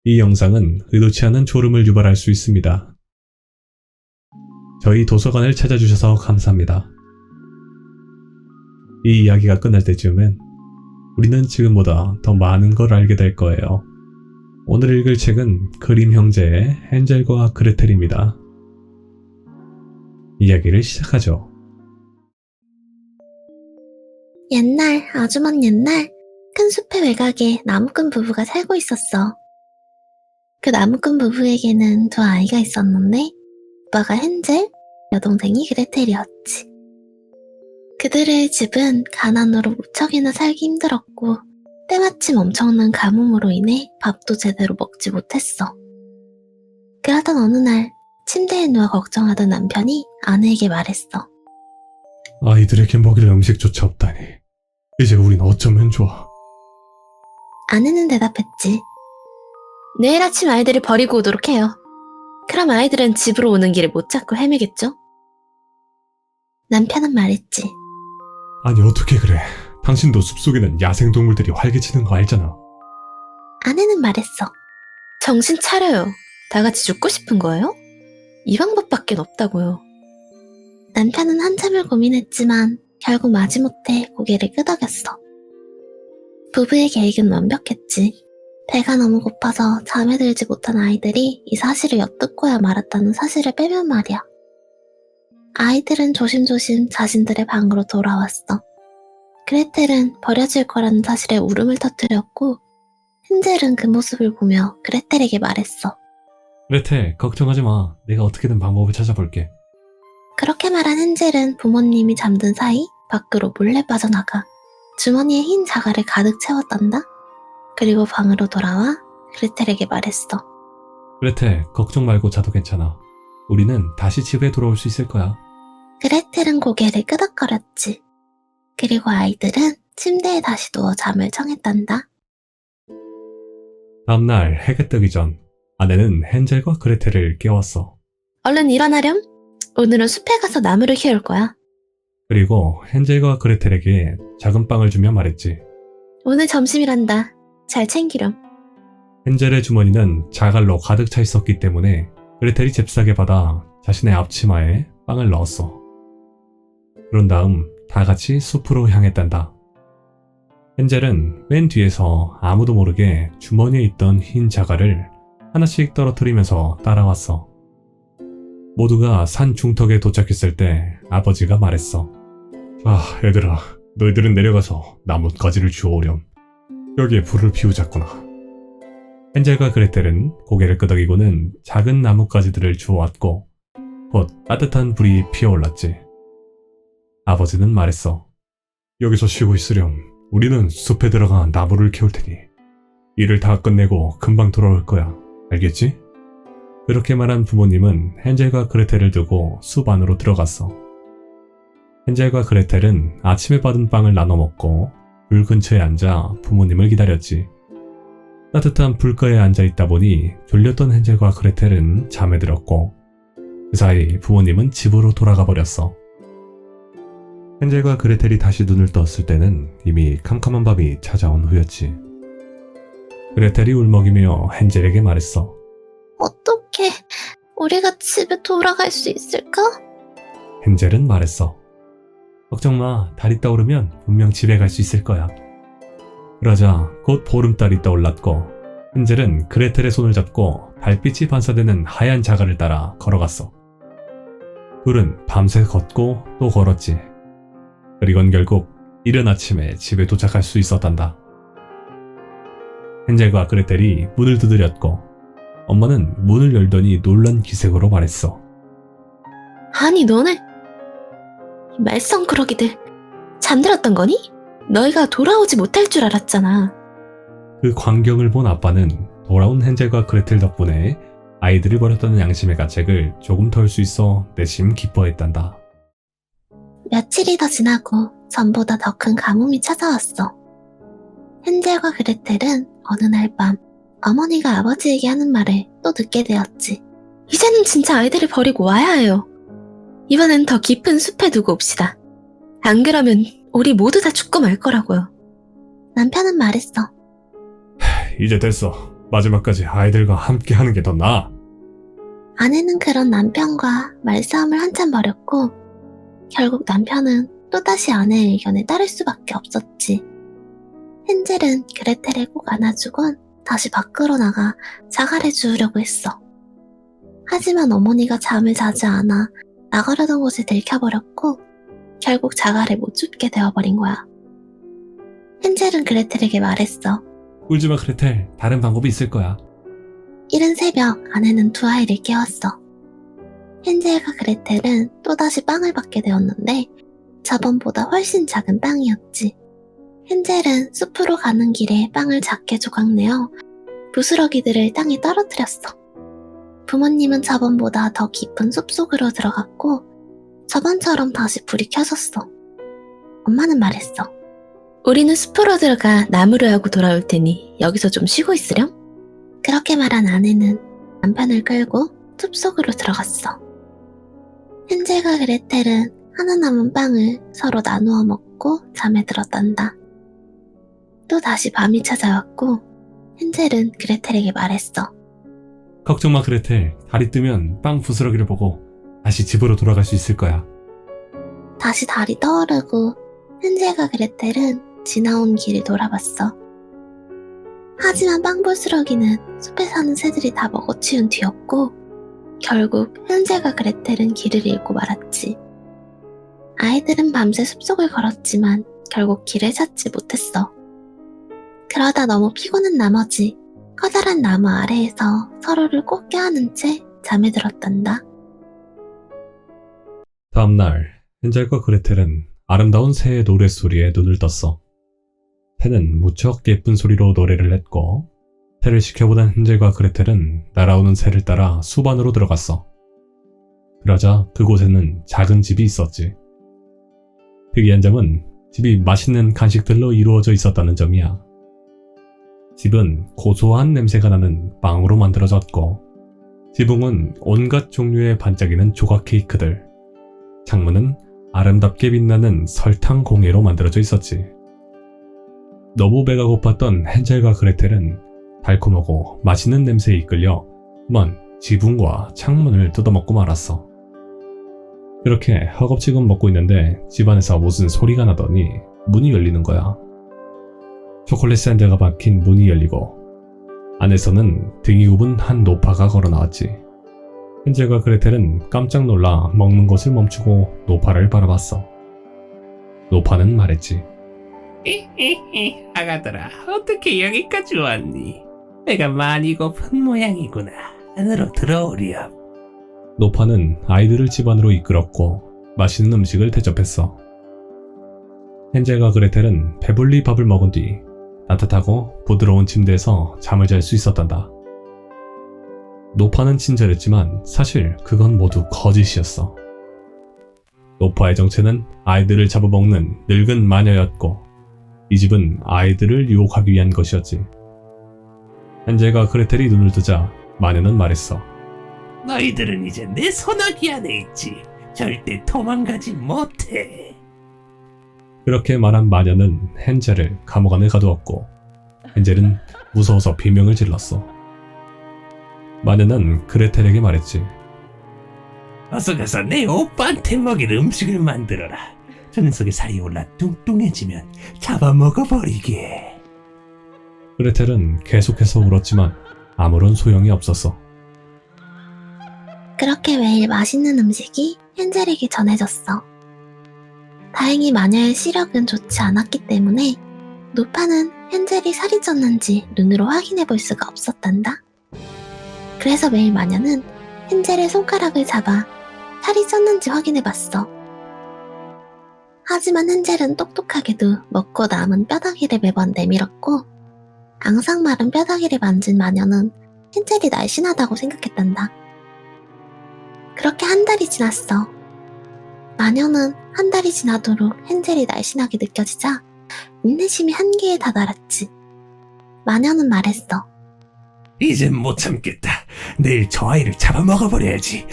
이 영상은 의도치 않은 졸음을 유발할 수 있습니다. 저희 도서관을 찾아주셔서 감사합니다. 이 이야기가 끝날 때쯤엔 우리는 지금보다 더 많은 걸 알게 될 거예요. 오늘 읽을 책은 그림 형제의 헨젤과 그레텔입니다. 이야기를 시작하죠. 옛날, 아주 먼 옛날, 큰 숲의 외곽에 나무꾼 부부가 살고 있었어. 그 나무꾼 부부에게는 두 아이가 있었는데, 오빠가 헨젤, 여동생이 그레텔이었지. 그들의 집은 가난으로 무척이나 살기 힘들었고, 때마침 엄청난 가뭄으로 인해 밥도 제대로 먹지 못했어. 그러던 어느 날, 침대에 누워 걱정하던 남편이 아내에게 말했어. 아이들에게 먹일 음식조차 없다니. 이제 우린 어쩌면 좋아. 아내는 대답했지. 내일 아침 아이들을 버리고 오도록 해요. 그럼 아이들은 집으로 오는 길을 못 찾고 헤매겠죠? 남편은 말했지. 아니 어떻게 그래. 당신도 숲속에는 야생동물들이 활개치는 거 알잖아. 아내는 말했어. 정신 차려요. 다 같이 죽고 싶은 거예요? 이 방법밖엔 없다고요. 남편은 한참을 고민했지만 결국 마지못해 고개를 끄덕였어. 부부의 계획은 완벽했지. 배가 너무 고파서 잠에 들지 못한 아이들이 이 사실을 엿듣고야 말았다는 사실을 빼면 말이야. 아이들은 조심조심 자신들의 방으로 돌아왔어. 그레텔은 버려질 거라는 사실에 울음을 터뜨렸고, 헨젤은 그 모습을 보며 그레텔에게 말했어. 그레텔, 걱정하지 마. 내가 어떻게든 방법을 찾아볼게. 그렇게 말한 헨젤은 부모님이 잠든 사이 밖으로 몰래 빠져나가 주머니에 흰 자갈을 가득 채웠단다. 그리고 방으로 돌아와 그레텔에게 말했어. 그레텔, 걱정 말고 자도 괜찮아. 우리는 다시 집에 돌아올 수 있을 거야. 그레텔은 고개를 끄덕거렸지. 그리고 아이들은 침대에 다시 누워 잠을 청했단다. 다음날 해가 뜨기 전 아내는 헨젤과 그레텔을 깨웠어. 얼른 일어나렴. 오늘은 숲에 가서 나무를 키울 거야. 그리고 헨젤과 그레텔에게 작은 빵을 주며 말했지. 오늘 점심이란다. 잘 챙기렴. 헨젤의 주머니는 자갈로 가득 차 있었기 때문에 그레텔이 잽싸게 받아 자신의 앞치마에 빵을 넣었어. 그런 다음 다 같이 숲으로 향했단다. 헨젤은 맨 뒤에서 아무도 모르게 주머니에 있던 흰 자갈을 하나씩 떨어뜨리면서 따라왔어. 모두가 산 중턱에 도착했을 때 아버지가 말했어. 아, 얘들아, 너희들은 내려가서 나뭇가지를 주워오렴. 여기에 불을 피우자꾸나. 헨젤과 그레텔은 고개를 끄덕이고는 작은 나뭇가지들을 주워왔고 곧 따뜻한 불이 피어올랐지. 아버지는 말했어. 여기서 쉬고 있으렴. 우리는 숲에 들어가 나무를 키울 테니 일을 다 끝내고 금방 돌아올 거야. 알겠지? 그렇게 말한 부모님은 헨젤과 그레텔을 두고 숲 안으로 들어갔어. 헨젤과 그레텔은 아침에 받은 빵을 나눠 먹고 불 근처에 앉아 부모님을 기다렸지. 따뜻한 불가에 앉아 있다 보니 졸렸던 헨젤과 그레텔은 잠에 들었고 그 사이 부모님은 집으로 돌아가 버렸어. 헨젤과 그레텔이 다시 눈을 떴을 때는 이미 캄캄한 밤이 찾아온 후였지. 그레텔이 울먹이며 헨젤에게 말했어. 어떻게 우리가 집에 돌아갈 수 있을까? 헨젤은 말했어. 걱정 마. 달이 떠오르면 분명 집에 갈 수 있을 거야. 그러자 곧 보름달이 떠올랐고 헨젤은 그레텔의 손을 잡고 달빛이 반사되는 하얀 자갈을 따라 걸어갔어. 둘은 밤새 걷고 또 걸었지. 그리곤 결국 이른 아침에 집에 도착할 수 있었단다. 헨젤과 그레텔이 문을 두드렸고 엄마는 문을 열더니 놀란 기색으로 말했어. 아니 너네 말썽꾸러기들 잠들었던 거니? 너희가 돌아오지 못할 줄 알았잖아. 그 광경을 본 아빠는 돌아온 헨젤과 그레텔 덕분에 아이들이 버렸던 양심의 가책을 조금 덜 수 있어 내심 기뻐했단다. 며칠이 더 지나고 전보다 더 큰 가뭄이 찾아왔어. 헨젤과 그레텔은 어느 날 밤 어머니가 아버지에게 하는 말을 또 듣게 되었지. 이제는 진짜 아이들을 버리고 와야 해요. 이번엔 더 깊은 숲에 두고 옵시다. 안 그러면 우리 모두 다 죽고 말 거라고요. 남편은 말했어. 이제 됐어. 마지막까지 아이들과 함께 하는 게 더 나아. 아내는 그런 남편과 말싸움을 한참 벌였고 결국 남편은 또다시 아내의 의견에 따를 수밖에 없었지. 헨젤은 그레텔을 꼭 안아주곤 다시 밖으로 나가 자갈을 주우려고 했어. 하지만 어머니가 잠을 자지 않아 나가려던 곳을 들켜버렸고 결국 자갈을 못 줍게 되어버린 거야. 헨젤은 그레텔에게 말했어. 울지마 그레텔, 다른 방법이 있을 거야. 이른 새벽 아내는 두 아이를 깨웠어. 헨젤과 그레텔은 또다시 빵을 받게 되었는데 저번보다 훨씬 작은 빵이었지. 헨젤은 숲으로 가는 길에 빵을 작게 조각내어 부스러기들을 땅에 떨어뜨렸어. 부모님은 저번보다 더 깊은 숲속으로 들어갔고 저번처럼 다시 불이 켜졌어. 엄마는 말했어. 우리는 숲으로 들어가 나무를 하고 돌아올 테니 여기서 좀 쉬고 있으렴? 그렇게 말한 아내는 남편을 끌고 숲속으로 들어갔어. 헨젤과 그레텔은 하나 남은 빵을 서로 나누어 먹고 잠에 들었단다. 또 다시 밤이 찾아왔고 헨젤은 그레텔에게 말했어. 걱정 마 그레텔, 달이 뜨면 빵 부스러기를 보고 다시 집으로 돌아갈 수 있을 거야. 다시 달이 떠오르고 헨젤과 그레텔은 지나온 길을 돌아봤어. 하지만 빵 부스러기는 숲에 사는 새들이 다 먹어치운 뒤였고 결국 헨젤과 그레텔은 길을 잃고 말았지. 아이들은 밤새 숲속을 걸었지만 결국 길을 찾지 못했어. 그러다 너무 피곤한 나머지 커다란 나무 아래에서 서로를 꼭 껴안은 채 잠에 들었단다. 다음날 헨젤과 그레텔은 아름다운 새의 노랫소리에 눈을 떴어. 새는 무척 예쁜 소리로 노래를 했고 새를 지켜보던 헨젤과 그레텔은 날아오는 새를 따라 숲 안으로 들어갔어. 그러자 그곳에는 작은 집이 있었지. 특이한 점은 집이 맛있는 간식들로 이루어져 있었다는 점이야. 집은 고소한 냄새가 나는 빵으로 만들어졌고 지붕은 온갖 종류의 반짝이는 조각 케이크들, 창문은 아름답게 빛나는 설탕 공예로 만들어져 있었지. 너무 배가 고팠던 헨젤과 그레텔은 달콤하고 맛있는 냄새에 이끌려 그만 지붕과 창문을 뜯어먹고 말았어. 그렇게 허겁지겁 먹고 있는데 집안에서 무슨 소리가 나더니 문이 열리는 거야. 초콜릿 샌드가 박힌 문이 열리고 안에서는 등이 굽은 한 노파가 걸어 나왔지. 헨젤과 그레텔은 깜짝 놀라 먹는 것을 멈추고 노파를 바라봤어. 노파는 말했지. 아가들아, 어떻게 여기까지 왔니? 배가 많이 고픈 모양이구나. 안으로 들어오렴. 노파는 아이들을 집 안으로 이끌었고 맛있는 음식을 대접했어. 헨젤과 그레텔은 배불리 밥을 먹은 뒤 따뜻하고 부드러운 침대에서 잠을 잘 수 있었단다. 노파는 친절했지만 사실 그건 모두 거짓이었어. 노파의 정체는 아이들을 잡아먹는 늙은 마녀였고 이 집은 아이들을 유혹하기 위한 것이었지. 헨젤과 그레텔이 눈을 뜨자 마녀는 말했어. 너희들은 이제 내 소나기 안에 있지. 절대 도망가지 못해. 그렇게 말한 마녀는 헨젤을 감옥 안에 가두었고 헨젤은 무서워서 비명을 질렀어. 마녀는 그레텔에게 말했지. 어서 가서 내 오빠한테 먹일 음식을 만들어라. 저 녀석의 살이 올라 뚱뚱해지면 잡아먹어버리게. 그레텔은 계속해서 울었지만 아무런 소용이 없었어. 그렇게 매일 맛있는 음식이 헨젤에게 전해졌어. 다행히 마녀의 시력은 좋지 않았기 때문에 노파는 헨젤이 살이 쪘는지 눈으로 확인해 볼 수가 없었단다. 그래서 매일 마녀는 헨젤의 손가락을 잡아 살이 쪘는지 확인해 봤어. 하지만 헨젤은 똑똑하게도 먹고 남은 뼈다귀를 매번 내밀었고 앙상 마른 뼈다귀를 만진 마녀는 헨젤이 날씬하다고 생각했단다. 그렇게 한 달이 지났어. 마녀는 한 달이 지나도록 헨젤이 날씬하게 느껴지자 인내심이 한계에 다다랐지. 마녀는 말했어. 이젠 못 참겠다. 내일 저 아이를 잡아먹어버려야지.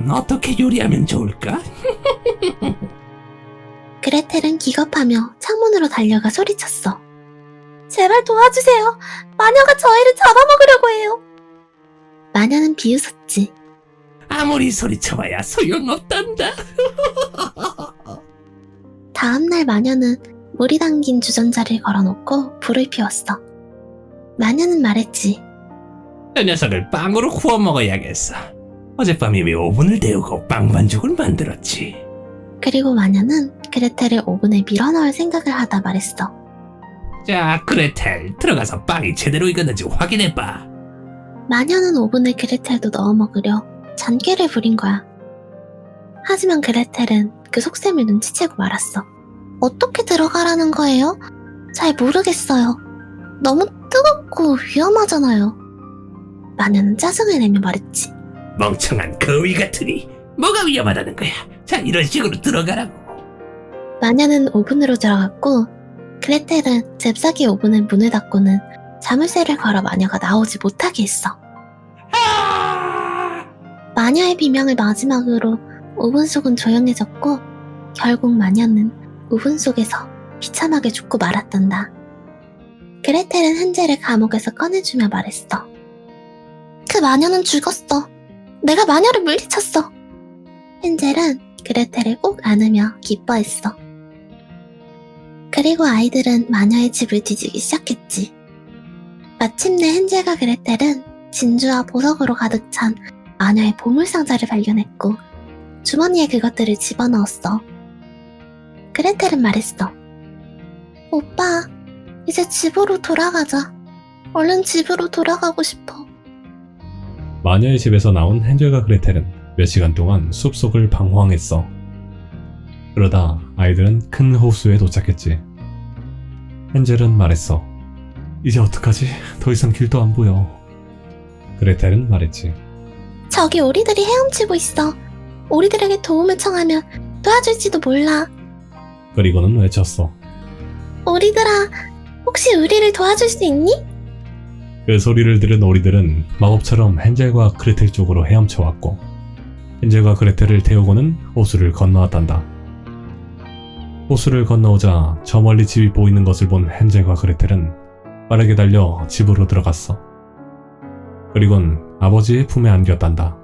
어떻게 요리하면 좋을까? 그레텔은 기겁하며 창문으로 달려가 소리쳤어. 제발 도와주세요. 마녀가 저희를 잡아먹으려고 해요. 마녀는 비웃었지. 아무리 소리쳐봐야 소용없단다. 다음날 마녀는 물이 담긴 주전자를 걸어놓고 불을 피웠어. 마녀는 말했지. 저 녀석을 빵으로 구워 먹어야겠어. 어젯밤 이미 오븐을 데우고 빵 반죽을 만들었지. 그리고 마녀는 그레텔을 오븐에 밀어넣을 생각을 하다 말했어. 자, 그레텔, 들어가서 빵이 제대로 익었는지 확인해봐. 마녀는 오븐에 그레텔도 넣어 먹으려 잔꾀를 부린 거야. 하지만 그레텔은 그 속셈을 눈치채고 말았어. 어떻게 들어가라는 거예요? 잘 모르겠어요. 너무 뜨겁고 위험하잖아요. 마녀는 짜증을 내며 말했지. 멍청한 거위 같으니 뭐가 위험하다는 거야. 자, 이런 식으로 들어가라고. 마녀는 오븐으로 들어갔고 그레텔은 잽싸게 오븐의 문을 닫고는 자물쇠를 걸어 마녀가 나오지 못하게 했어. 마녀의 비명을 마지막으로 오븐 속은 조용해졌고 결국 마녀는 오븐 속에서 비참하게 죽고 말았단다. 그레텔은 헨젤을 감옥에서 꺼내주며 말했어. 그 마녀는 죽었어. 내가 마녀를 물리쳤어. 헨젤은 그레텔을 꼭 안으며 기뻐했어. 그리고 아이들은 마녀의 집을 뒤지기 시작했지. 마침내 헨젤과 그레텔은 진주와 보석으로 가득 찬 마녀의 보물상자를 발견했고 주머니에 그것들을 집어넣었어. 그레텔은 말했어. 오빠, 이제 집으로 돌아가자. 얼른 집으로 돌아가고 싶어. 마녀의 집에서 나온 헨젤과 그레텔은 몇 시간 동안 숲속을 방황했어. 그러다 아이들은 큰 호수에 도착했지. 헨젤은 말했어. 이제 어떡하지? 더 이상 길도 안 보여. 그레텔은 말했지. 저기 오리들이 헤엄치고 있어. 오리들에게 도움을 청하면 도와줄지도 몰라. 그리고는 외쳤어. 오리들아, 혹시 우리를 도와줄 수 있니? 그 소리를 들은 오리들은 마법처럼 헨젤과 그레텔 쪽으로 헤엄쳐왔고 헨젤과 그레텔을 태우고는 호수를 건너왔단다. 호수를 건너오자 저 멀리 집이 보이는 것을 본 헨젤과 그레텔은 빠르게 달려 집으로 들어갔어. 그리곤 아버지의 품에 안겼단다.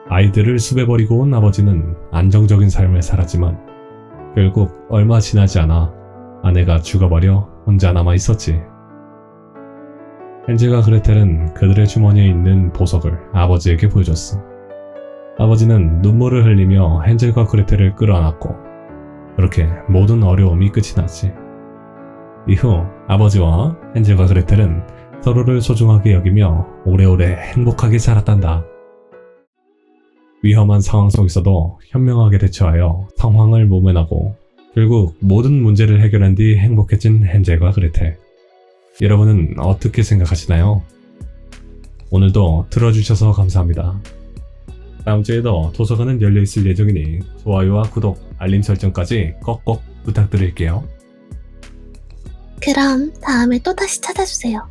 아이들을 숲에 버리고 온 아버지는 안정적인 삶을 살았지만 결국 얼마 지나지 않아 아내가 죽어버려 혼자 남아 있었지. 헨젤과 그레텔은 그들의 주머니에 있는 보석을 아버지에게 보여줬어. 아버지는 눈물을 흘리며 헨젤과 그레텔을 끌어안았고 그렇게 모든 어려움이 끝이 났지. 이후 아버지와 헨젤과 그레텔은 서로를 소중하게 여기며 오래오래 행복하게 살았단다. 위험한 상황 속에서도 현명하게 대처하여 상황을 모면하고 결국 모든 문제를 해결한 뒤 행복해진 헨젤과 그레텔. 여러분은 어떻게 생각하시나요? 오늘도 들어주셔서 감사합니다. 다음 주에도 도서관은 열려있을 예정이니 좋아요와 구독, 알림 설정까지 꼭꼭 부탁드릴게요. 그럼 다음에 또 다시 찾아주세요.